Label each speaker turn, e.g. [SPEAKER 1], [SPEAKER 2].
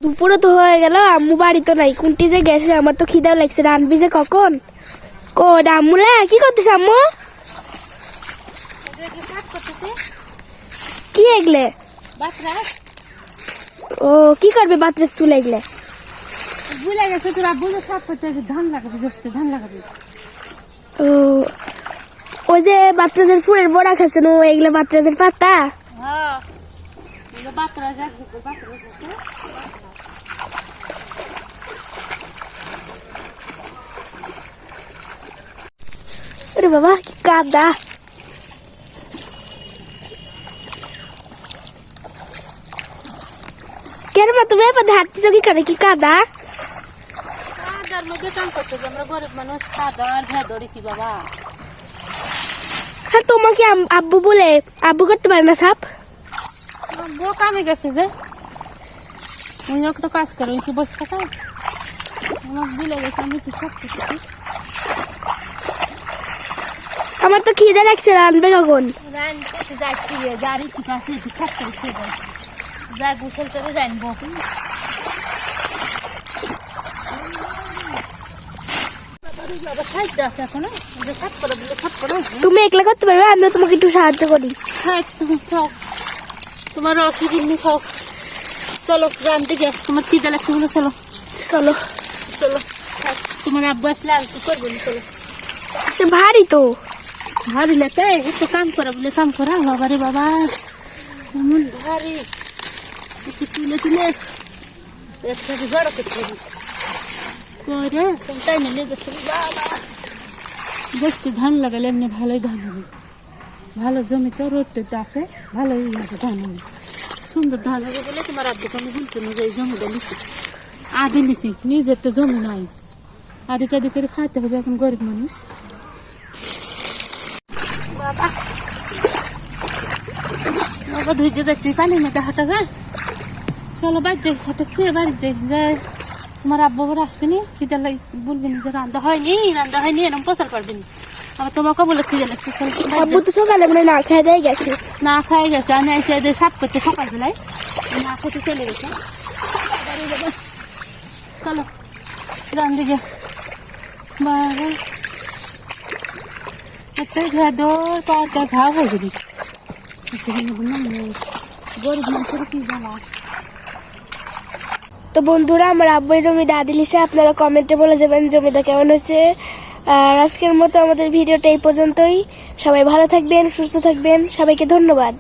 [SPEAKER 1] দুপুরে তো হয়ে গেল, আম্মু বাড়ি তো নাই, কোনটি যে গেছে, আমার তো খিদাও লাগছে। রানবি যে কখন? আম্মুলা কি করতেছে আম্মু? কি এগলে? ও কি করবে বাচ্চা তুলে এগলে?
[SPEAKER 2] ভুলে গেছে তোরা বুঝে সাপ করতে ধান লাগাবি, জোসতে ধান লাগাবি।
[SPEAKER 1] ও ওই যে বাচ্চাদের ফুলের বড়া খাচ্ছে না, এগুলো বাচ্চাদের পাতা।
[SPEAKER 2] হ্যাঁ বাচ্চারা যাক বাচ্চারা
[SPEAKER 1] আরে বাবা কি কাদা! কেন মা তুমি এবার হাঁটতেছো কি করে? কি কাদা!
[SPEAKER 2] কাদার মধ্যে কাম করতে আমরা গরিব মানুষ, কাদা আর ভেদরে কি বাবা।
[SPEAKER 1] হ্যাঁ তোমাকে আব্বু বলে আব্বু করতে পারে না সাপ?
[SPEAKER 2] বউ কামে গেছে যে উনি তো কাজ করে, উনি কি বসে থাকা? আমার ভুলে গেছে আমি কি সব কিছু।
[SPEAKER 1] আমার তো খিদে লাগছে, রানবে কখন?
[SPEAKER 2] রানতে যাচ্ছি গাড়ি ঠিক আছে, একটু সব করে খেয়ে যাচ্ছি, যা গোসল করে রানবো।
[SPEAKER 1] তুমি একলা করতে পারবে, আমিও তোমাকে একটু সাহায্য করি।
[SPEAKER 2] হ্যাঁ তুমি খাও, তোমার রকি জিম্মি খাও। চলো রানতে গিয়ে তোমার খিদে লাগছে বলে চলো
[SPEAKER 1] চলো
[SPEAKER 2] চলো। তোমার আব্বু আসলে আর কি করবো না, চলো।
[SPEAKER 1] সে ভারী তো।
[SPEAKER 2] ভারী লাগে একটু কাম করা বলে কাম করা, বাবা রে বাবা এমন ভারী, একটু তুলে তুলে একসাথে জড়ো করতে হবে করে তাই না লেগেছে বাবা। বসতে ধান লাগালে এমনি ভালোই ধান হবে, ভালো জমিতে রোদতে আছে, ভালোই ধান হবে, সুন্দর ধান হবে বলে তোমার আব্বুকে আমি বলছি না যে এই জমিটা লিখি। আদি লিখি, নিজের তো জমি নাই, আদি টাদি করে খাইতে হবে, এখন গরিব মানুষ। বাবা বাবা ধুইতে যাচ্ছি, পানি মেতে হাঁটা যায়। চলো বাড়ি যাই, হাঁটা খেয়ে বাড়ি যাই, যায় তোমার আব্বু আবার আসবে নি, খিদে লাগে বলবে না যে রান্না হয়নি এরকম প্রচার পারবে না। আবার তোমাকে বলে খিদে লাগছে,
[SPEAKER 1] আব্বু তো সকালে মানে না খেয়ে দিয়ে গেছে।
[SPEAKER 2] না খাই গেছে, আমি এসে এদের সাফ করতে সকালবেলায় না খেতে চলে গেছে। চলো রান দিকে বাবা একটা ঘাদর পাটা ঘাও হয়ে গেলি, গরিব মানুষের কি জানা।
[SPEAKER 1] তো বন্ধুরা, আমার আব্বু এই জমিটা আদি লিছে, আপনারা কমেন্টে বলে যাবেন জমিটা কেমন হয়েছে। আর আজকের মতো আমাদের ভিডিওটা এই পর্যন্তই। সবাই ভালো থাকবেন, সুস্থ থাকবেন, সবাইকে ধন্যবাদ।